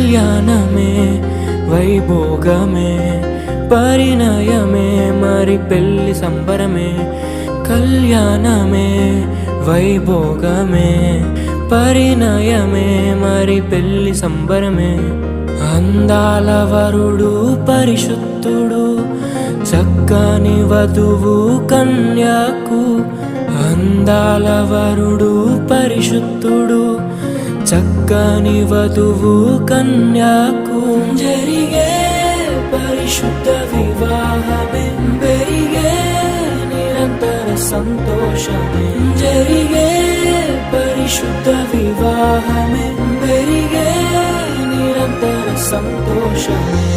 కళ్యాణమే వైభోగమే పరిణయమే మరి పెళ్లి సంబరమే. కళ్యాణమే వైభోగమే పరిణయమే మరి పెళ్లి సంబరమే. అందాల వరుడు పరిశుద్ధుడు చక్కని వధువు కన్యాకు. అందాల వరుడు పరిశుద్ధుడు చక్కని వధువు కన్యాకు. జరిగే పరిశుద్ధ వివాహమే పెరిగే నిరంతర సంతోషమే. జరిగే పరిశుద్ధ వివాహమే పెరిగే నిరంతర సంతోషమే.